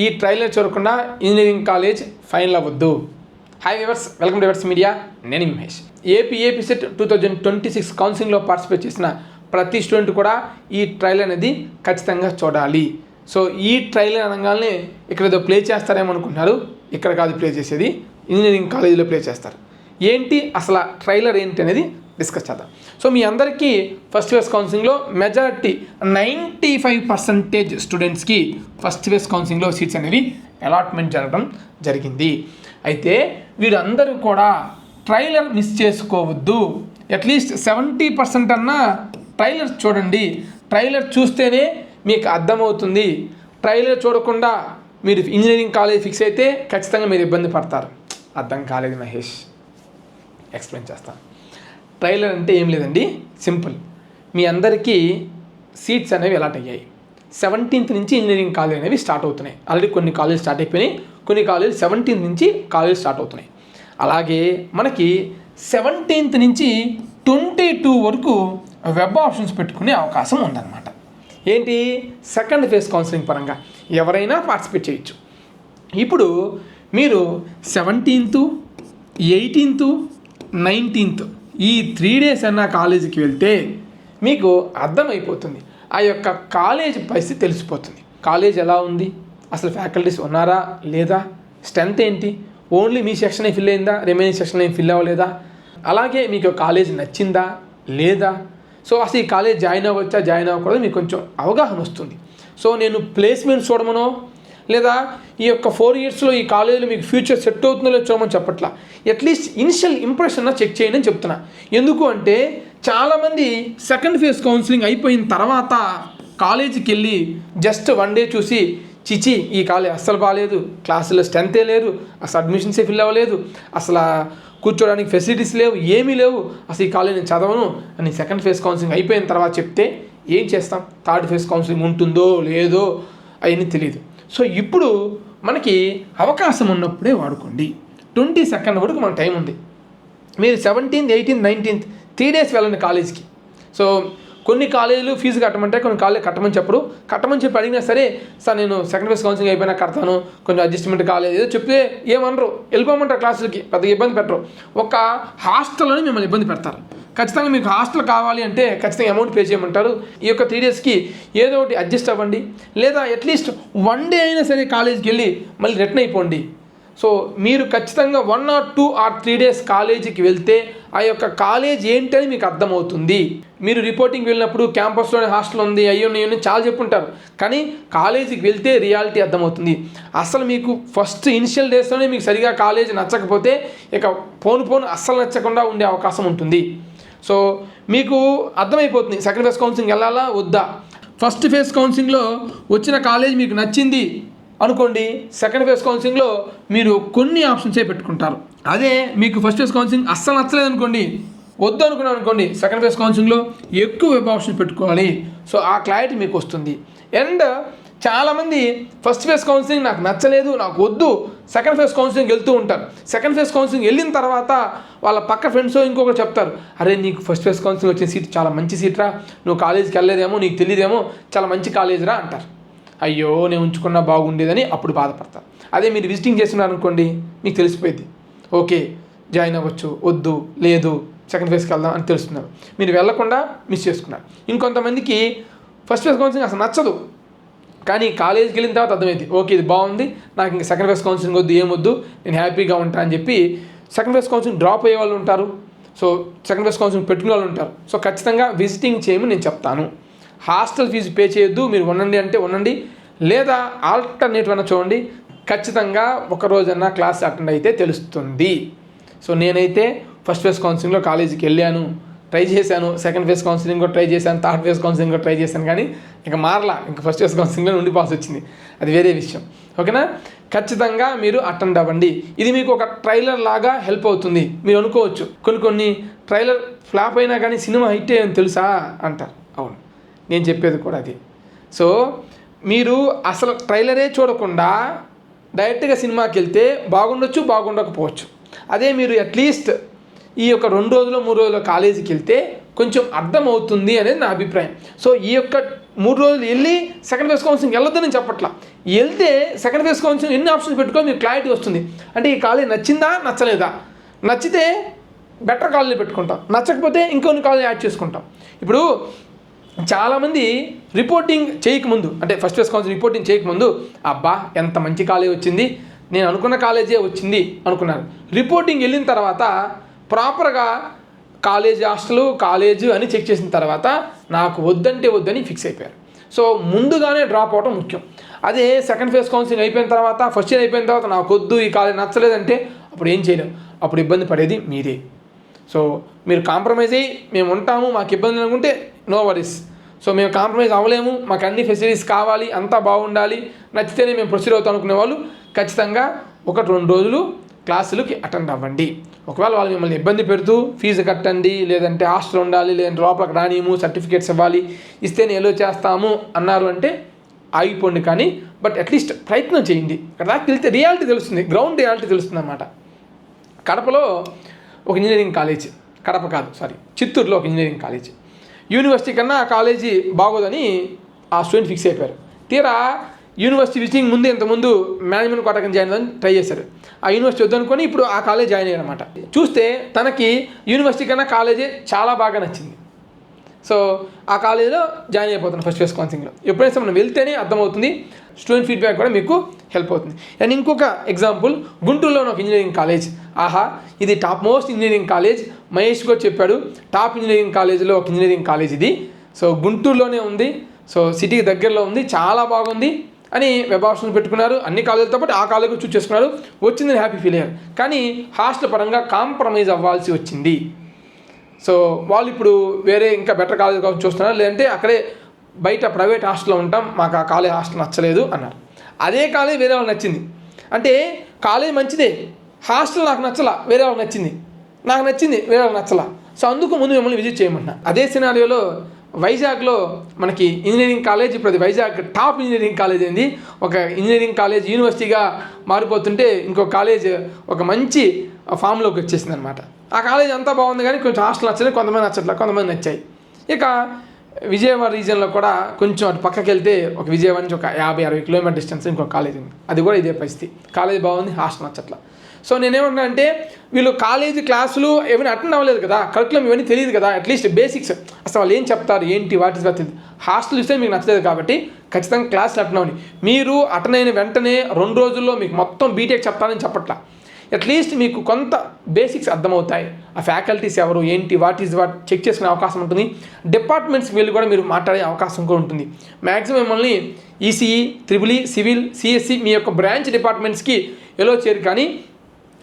ఈ ట్రైలర్ చూడకుండా engineering college final అవ్వద్దు. Hi viewers, welcome to viewers media. నేను మహేష్. ఏపీ సెట్ 2026 కౌన్సిలింగ్లో పార్టిసిపేట్ చేసిన ప్రతి స్టూడెంట్ కూడా ఈ ట్రైలర్ అనేది ఖచ్చితంగా చూడాలి. సో ఈ ట్రైలర్ అనగానే ఇక్కడ ఏదో ప్లే చేస్తారేమో అనుకుంటున్నారు. ఇక్కడ కాదు ప్లే చేసేది, ఇంజనీరింగ్ కాలేజీలో ప్లే చేస్తారు. ఏంటి అసలు ట్రైలర్ ఏంటి అనేది డిస్కస్ చేద్దాం. సో మీ అందరికీ ఫస్ట్ ఫేజ్ కౌన్సిలింగ్లో మెజారిటీ 95% స్టూడెంట్స్కి ఫస్ట్ ఫేజ్ కౌన్సిలింగ్లో సీట్స్ అనేవి అలాట్మెంట్ జరగడం జరిగింది. అయితే వీరందరూ కూడా ట్రైలర్ మిస్ చేసుకోవద్దు. అట్లీస్ట్ 70% అన్నా ట్రైలర్ చూడండి. ట్రైలర్ చూస్తేనే మీకు అర్థమవుతుంది. ట్రైలర్ చూడకుండా మీరు ఇంజనీరింగ్ కాలేజ్ ఫిక్స్ అయితే ఖచ్చితంగా మీరు ఇబ్బంది పడతారు. అర్థం కాలేదు మహేష్, ఎక్స్ప్లెయిన్ చేస్తాను. ట్రైలర్ అంటే ఏం లేదండి, సింపుల్. మీ అందరికీ సీట్స్ అనేవి అలాట్ అయ్యాయి. 17th నుంచి ఇంజనీరింగ్ కాలేజ్ అనేవి స్టార్ట్ అవుతున్నాయి. ఆల్రెడీ కొన్ని కాలేజ్ స్టార్ట్ అయిపోయినాయి, కొన్ని కాలేజ్ 17th నుంచి కాలేజ్ స్టార్ట్ అవుతున్నాయి. అలాగే మనకి 17th నుంచి 22 వరకు వెబ్ ఆప్షన్స్ పెట్టుకునే అవకాశం ఉందన్నమాట. ఏంటి, సెకండ్ ఫేజ్ కౌన్సిలింగ్ పరంగా ఎవరైనా పార్టిసిపేట్ చేయొచ్చు. ఇప్పుడు మీరు 17th, 18th, 19th ఈ 3 days అన్న కాలేజీకి వెళ్తే మీకు అర్థమైపోతుంది. ఆ యొక్క కాలేజ్ పరిస్థితి తెలిసిపోతుంది. కాలేజ్ ఎలా ఉంది, అసలు ఫ్యాకల్టీస్ ఉన్నారా లేదా, స్ట్రెంత్ ఏంటి, ఓన్లీ మీ సెక్షన్ ఫిల్ అయిందా, రిమైనింగ్ సెక్షన్ ఏం ఫిల్ అవ్వలేదా, అలాగే మీకు కాలేజ్ నచ్చిందా లేదా, సో అసలు ఈ కాలేజ్ జాయిన్ అవ్వచ్చా జాయిన్ అవ్వకూడదు మీకు కొంచెం అవగాహన వస్తుంది. సో నేను ప్లేస్మెంట్ చూడమనో లేదా ఈ యొక్క 4 yearsలో ఈ కాలేజీలో మీకు ఫ్యూచర్ సెట్ అవుతుందో లేదో చూడమని చెప్పట్లా. అట్లీస్ట్ ఇనిషియల్ ఇంప్రెషన్ చెక్ చేయండి అని చెప్తున్నా. ఎందుకు అంటే చాలామంది సెకండ్ ఫేజ్ కౌన్సిలింగ్ అయిపోయిన తర్వాత కాలేజీకి వెళ్ళి జస్ట్ 1 day చూసి చిచి ఈ కాలేజ్ అస్సలు బాగాలేదు, క్లాసులో స్ట్రెంతే లేదు, అసలు అడ్మిషన్సే ఫిల్ అవ్వలేదు, అసలు కూర్చోడానికి ఫెసిలిటీస్ లేవు, ఏమీ లేవు, అసలు ఈ కాలేజ్ నేను చదవను అని సెకండ్ ఫేజ్ కౌన్సిలింగ్ అయిపోయిన తర్వాత చెప్తే ఏం చేస్తాం? థర్డ్ ఫేజ్ కౌన్సిలింగ్ ఉంటుందో లేదో అవన్నీ తెలియదు. సో ఇప్పుడు మనకి అవకాశం ఉన్నప్పుడే వాడుకోండి. 22nd వరకు మన టైం ఉంది. మీరు 17th, 18th, 19th 3 days వెళ్ళండి కాలేజ్కి. సో కొన్ని కాలేజీలు ఫీజు కట్టమంటే కొన్ని కాలేజీ కట్టమని చెప్పరు. కట్టమని చెప్పి అడిగినా సరే, సార్ నేను సెకండ్ ఫేజ్ కౌన్సిలింగ్ అయిపోయినా కడతాను, కొంచెం అడ్జస్ట్మెంట్ కాలేదు ఏదో చెప్తే ఏమనరు, వెళ్ళిపోమంటారు క్లాసులకి, పెద్దగా ఇబ్బంది పెట్టరు. ఒక హాస్టల్లోనే మిమ్మల్ని ఇబ్బంది పెడతారు. ఖచ్చితంగా మీకు హాస్టల్ కావాలి అంటే ఖచ్చితంగా అమౌంట్ పే చేయమంటారు. ఈ యొక్క 3 daysకి ఏదో ఒకటి అడ్జస్ట్ అవ్వండి, లేదా అట్లీస్ట్ 1 day అయినా సరే కాలేజీకి వెళ్ళి మళ్ళీ రిటర్న్ అయిపోండి. సో మీరు ఖచ్చితంగా 1 or 2 or 3 days కాలేజీకి వెళ్తే ఆ యొక్క కాలేజ్ ఏంటని మీకు అర్థమవుతుంది. మీరు రిపోర్టింగ్కి వెళ్ళినప్పుడు క్యాంపస్లోనే హాస్టల్ ఉంది అయ్యో చాలా చెప్పుంటారు, కానీ కాలేజీకి వెళ్తే రియాలిటీ అర్థమవుతుంది. అసలు మీకు ఫస్ట్ ఇనిషియల్ డేస్లోనే మీకు సరిగా కాలేజ్ నచ్చకపోతే ఇక పోను అస్సలు నచ్చకుండా ఉండే అవకాశం ఉంటుంది. సో మీకు అర్థమైపోతుంది సెకండ్ ఫేజ్ కౌన్సిలింగ్ వెళ్ళాలా వద్దా. ఫస్ట్ ఫేజ్ కౌన్సిలింగ్లో వచ్చిన కాలేజ్ మీకు నచ్చింది అనుకోండి, సెకండ్ ఫేజ్ కౌన్సిలింగ్లో మీరు కొన్ని ఆప్షన్సే పెట్టుకుంటారు. అదే మీకు ఫస్ట్ ఫేజ్ కౌన్సిలింగ్ అస్సలు నచ్చలేదు అనుకోండి, వద్దు అనుకున్నాను అనుకోండి, సెకండ్ ఫేజ్ కౌన్సిలింగ్లో ఎక్కువ వెబ్ ఆప్షన్స్ పెట్టుకోవాలి. సో ఆ క్లారిటీ మీకు వస్తుంది. అండ్ చాలామంది ఫస్ట్ ఫేజ్ కౌన్సిలింగ్ నాకు నచ్చలేదు, నాకు వద్దు, సెకండ్ ఫేజ్ కౌన్సిలింగ్ వెళ్తూ ఉంటారు. సెకండ్ ఫేజ్ కౌన్సిలింగ్ వెళ్ళిన తర్వాత వాళ్ళ పక్క ఫ్రెండ్స్ ఇంకొకరు చెప్తారు, అరే నీకు ఫస్ట్ ఫేజ్ కౌన్సిలింగ్ వచ్చిన సీట్ చాలా మంచి సీట్ రా, నువ్వు కాలేజీకి వెళ్ళలేదేమో, నీకు తెలియదేమో, చాలా మంచి కాలేజ్ రా అంటారు. అయ్యో నేను ఉంచుకున్నా బాగుండేదని అప్పుడు బాధపడతారు. అదే మీరు విజిటింగ్ చేస్తున్నారు అనుకోండి, మీకు తెలిసిపోయింది, ఓకే జాయిన్ అవ్వచ్చు, వద్దు లేదు సెకండ్ ఫేజ్కి వెళ్దాం అని తెలుస్తున్నారు. మీరు వెళ్ళకుండా మిస్ చేసుకున్నారు. ఇంకొంతమందికి ఫస్ట్ ఫేజ్ కౌన్సిలింగ్ అసలు నచ్చదు, కానీ కాలేజీకి వెళ్ళిన తర్వాత అర్థమైంది, ఓకే ఇది బాగుంది, నాకు ఇంకా సెకండ్ ఫేజ్ కౌన్సిలింగ్ వద్దు, ఏమొద్దు, నేను హ్యాపీగా ఉంటాను అని చెప్పి సెకండ్ ఫేజ్ కౌన్సిలింగ్ డ్రాప్ అయ్యే వాళ్ళు ఉంటారు. సో సెకండ్ ఫేజ్ కౌన్సిలింగ్ పెట్టుకునే వాళ్ళు ఉంటారు. సో ఖచ్చితంగా విజిటింగ్ చేయమని నేను చెప్తాను. హాస్టల్ ఫీజు పే చేయొద్దు, మీరు ఉండండి అంటే ఉండండి, లేదా ఆల్టర్నేటివ్ అన్న చూడండి. ఖచ్చితంగా ఒకరోజన్నా క్లాస్ అటెండ్ అయితే తెలుస్తుంది. సో నేనైతే ఫస్ట్ ఫేజ్ కౌన్సిలింగ్లో కాలేజీకి వెళ్ళాను, ట్రై చేశాను, సెకండ్ ఫేజ్ కౌన్సిలింగ్ కూడా ట్రై చేశాను, థర్డ్ ఫేజ్ కౌన్సిలింగ్ కూడా ట్రై చేశాను, కానీ ఇంకా మారలా, ఇంకా ఫస్ట్ ఫేజ్ కౌన్సిలింగ్లో ఉండిపోవాల్సి వచ్చింది. అది వేరే విషయం. ఓకేనా, ఖచ్చితంగా మీరు అటెండ్ అవ్వండి. ఇది మీకు ఒక ట్రైలర్ లాగా హెల్ప్ అవుతుంది. మీరు అనుకోవచ్చు కొన్ని ట్రైలర్ ఫ్లాప్ అయినా కానీ సినిమా హిట్ అయ్యని తెలుసా అంటారు. అవును, నేను చెప్పేది కూడా అది. సో మీరు అసలు ట్రైలరే చూడకుండా డైరెక్ట్గా సినిమాకి వెళ్తే బాగుండొచ్చు, బాగుండకపోవచ్చు. అదే మీరు అట్లీస్ట్ ఈ యొక్క 2 రోజులు 3 రోజులు కాలేజీకి వెళ్తే కొంచెం అర్థమవుతుంది అనేది నా అభిప్రాయం. సో ఈ యొక్క 3 రోజులు వెళ్ళి సెకండ్ ఫేజ్ కౌన్సిలింగ్ వెళ్ళొద్దని చెప్పట్లా. వెళ్తే సెకండ్ ఫేజ్ కౌన్సిలింగ్ ఎన్ని ఆప్షన్స్ పెట్టుకొని మీకు క్లారిటీ వస్తుంది. అంటే ఈ కాలేజ్ నచ్చిందా నచ్చలేదా, నచ్చితే బెటర్ కాలేజీ పెట్టుకుంటాం, నచ్చకపోతే ఇంకొన్ని కాలేజీ యాడ్ చేసుకుంటాం. ఇప్పుడు చాలామంది రిపోర్టింగ్ చేయకముందు, అంటే ఫస్ట్ ఫేజ్ కౌన్సిలింగ్ రిపోర్టింగ్ చేయకముందు, అబ్బా ఎంత మంచి కాలేజ్ వచ్చింది, నేను అనుకున్న కాలేజే వచ్చింది అనుకున్నారు. రిపోర్టింగ్ వెళ్ళిన తర్వాత ప్రాపర్గా కాలేజ్ హాస్టల్ కాలేజు అని చెక్ చేసిన తర్వాత నాకు వద్దంటే వద్దని ఫిక్స్ అయిపోయారు. సో ముందుగానే డ్రాప్ అవడం ముఖ్యం. అదే సెకండ్ ఫేజ్ కౌన్సిలింగ్ అయిపోయిన తర్వాత, ఫస్ట్ ఇయర్ అయిపోయిన తర్వాత నాకు వద్దు ఈ కాలేజ్ నచ్చలేదంటే అప్పుడు ఏం చేయలేం, అప్పుడు ఇబ్బంది పడేది మీరే. సో మీరు కాంప్రమైజ్ అయ్యి మేము ఉంటాము, మాకు ఇబ్బంది అనుకుంటే నో వరీస్. సో మేము కాంప్రమైజ్ అవ్వలేము, మాకు అన్ని ఫెసిలిటీస్ కావాలి, అంతా బాగుండాలి, నచ్చితేనే మేము ప్రొసీడ్ అవుతాం అనుకునే వాళ్ళు ఖచ్చితంగా 1-2 రోజులు క్లాసులకి అటెండ్ అవ్వండి. ఒకవేళ వాళ్ళు మిమ్మల్ని ఇబ్బంది పెడుతూ ఫీజు కట్టండి, లేదంటే హాస్టల్ ఉండాలి, లేదంటే లోపలికి రానియము, సర్టిఫికేట్స్ ఇవ్వాలి, ఇస్తేనే ఎలో చేస్తాము అన్నారు అంటే ఆగిపోండి. కానీ బట్ అట్లీస్ట్ ప్రయత్నం చేయండి. అక్కడ వెళ్తే రియాలిటీ తెలుస్తుంది, గ్రౌండ్ రియాలిటీ తెలుస్తుంది అన్నమాట. కడపలో ఒక ఇంజనీరింగ్ కాలేజ్, కడప కాదు సారీ చిత్తూరులో ఒక ఇంజనీరింగ్ కాలేజ్, యూనివర్సిటీ కన్నా ఆ కాలేజీ బాగోదని ఆ స్టూడెంట్ ఫిక్స్ అయిపోయారు. తీరా యూనివర్సిటీ విజిటింగ్ ముందు ఇంతకుముందు మేనేజ్మెంట్ కోటాకి జాయిన్ అవ్వని ట్రై చేశారు. ఆ యూనివర్సిటీ వద్దనుకొని ఇప్పుడు ఆ కాలేజ్ జాయిన్ అయ్యారు అనమాట. చూస్తే తనకి యూనివర్సిటీ కన్నా కాలేజే చాలా బాగా నచ్చింది. సో ఆ కాలేజీలో జాయిన్ అయిపోతున్నాను ఫస్ట్ ఫేజ్ కౌన్సిలింగ్లో. ఎప్పుడైతే మనం వెళ్తేనే అర్థమవుతుంది, స్టూడెంట్ ఫీడ్బ్యాక్ కూడా మీకు హెల్ప్ అవుతుంది. అండ్ ఇంకొక ఎగ్జాంపుల్, గుంటూరులో ఒక ఇంజనీరింగ్ కాలేజ్, ఆహా ఇది top most engineering college, Mahesh కూడా చెప్పాడు టాప్ ఇంజనీరింగ్ కాలేజీలో ఒక ఇంజనీరింగ్ కాలేజ్ ఇది. సో గుంటూరులోనే ఉంది, సో సిటీకి దగ్గరలో ఉంది, చాలా బాగుంది అని వెబ్ ఆప్షన్ పెట్టుకున్నారు. అన్ని కాలేజీలతో పాటు ఆ కాలేజ్ చూస్ చేసుకున్నారు, వచ్చిందని హ్యాపీ ఫీల్ అయ్యారు. కానీ హాస్టల్ పరంగా కాంప్రమైజ్ అవ్వాల్సి వచ్చింది. సో వాళ్ళు ఇప్పుడు వేరే ఇంకా బెటర్ కాలేజ్ కోసం చూస్తున్నారు, లేదంటే అక్కడే బయట ప్రైవేట్ హాస్టల్లో ఉంటాం, మాకు ఆ కాలేజ్ హాస్టల్ నచ్చలేదు అన్నారు. అదే కాలేజ్ వేరే వాళ్ళకి నచ్చింది. అంటే కాలేజ్ మంచిదే, హాస్టల్ నాకు నచ్చలా, వేరే వాళ్ళకి నచ్చింది, నాకు నచ్చింది వేరే వాళ్ళకి నచ్చలా. సో అందుకు ముందు మిమ్మల్ని విజిట్ చేయమంటున్నా. అదే సినారియోలో వైజాగ్లో మనకి ఇంజనీరింగ్ కాలేజ్, ఇప్పుడు అది వైజాగ్ టాప్ ఇంజనీరింగ్ కాలేజ్ అయింది. ఒక ఇంజనీరింగ్ కాలేజ్ యూనివర్సిటీగా మారిపోతుంటే ఇంకొక కాలేజ్ ఒక మంచి ఫామ్లోకి వచ్చేసింది అనమాట. ఆ కాలేజ్ అంతా బాగుంది, కానీ కొంచెం హాస్టల్ నచ్చలేదు, కొంతమంది నచ్చట్లా, కొంతమంది నచ్చాయి. ఇక విజయవాడ రీజియన్లో కూడా కొంచెం అటు పక్కకి వెళ్తే ఒక విజయవాడ నుంచి ఒక 50-60 కిలోమీటర్ డిస్టెన్స్ ఇంకొక కాలేజ్ ఉంది, అది కూడా ఇదే పరిస్థితి. కాలేజ్ బాగుంది, హాస్టల్ నచ్చట్లా. సో నేనేమంటున్నా అంటే వీళ్ళు కాలేజీ క్లాసులు ఏమైనా అటెండ్ అవ్వలేదు కదా, కరికులం ఇవన్నీ తెలియదు కదా, అట్లీస్ట్ బేసిక్స్ అసలు వాళ్ళు ఏం చెప్తారు ఏంటి వాట్ ఇస్ వాట్ తెలియదు. హాస్టల్ ఇస్తే మీకు నచ్చలేదు కాబట్టి ఖచ్చితంగా క్లాసులు అటెండ్ అవ్వండి. మీరు అటెండ్ అయిన వెంటనే 2 రోజుల్లో మీకు మొత్తం బీటెక్ చెప్తానని చెప్పట్లా, అట్లీస్ట్ మీకు కొంత బేసిక్స్ అర్థమవుతాయి. ఆ ఫ్యాకల్టీస్ ఎవరు ఏంటి వాట్ ఈజ్ వాట్ చెక్ చేసుకునే అవకాశం ఉంటుంది. డిపార్ట్మెంట్స్కి వెళ్ళి కూడా మీరు మాట్లాడే అవకాశం కూడా ఉంటుంది. మ్యాక్సిమం మిమ్మల్ని ఈసీఈ, త్రిబుల్ సివిల్, సిఎస్సి మీ యొక్క బ్రాంచ్ డిపార్ట్మెంట్స్కి ఎలో చేయరు, కానీ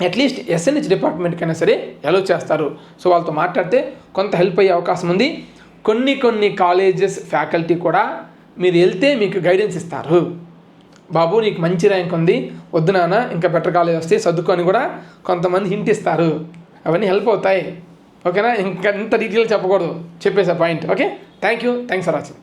అట్లీస్ట్ ఎస్ఎన్హెచ్ డిపార్ట్మెంట్ కైనా సరే ఎలో చేస్తారు. సో వాళ్ళతో మాట్లాడితే కొంత హెల్ప్ అయ్యే అవకాశం ఉంది. కొన్ని కాలేజెస్ ఫ్యాకల్టీ కూడా మీరు వెళ్తే మీకు గైడెన్స్ ఇస్తారు. బాబు నీకు మంచి ర్యాంక్ ఉంది, వద్దు నాన్న ఇంకా బెటర్ కాలేజ్ వస్తే సర్దుకొని కూడా కొంతమంది హింట్ ఇస్తారు. అవన్నీ హెల్ప్ అవుతాయి. ఓకేనా, ఇంకా ఇంత డీటెయిల్ చెప్పకూడదు, చెప్పేసా point. Okay, thank you, thanks for watching.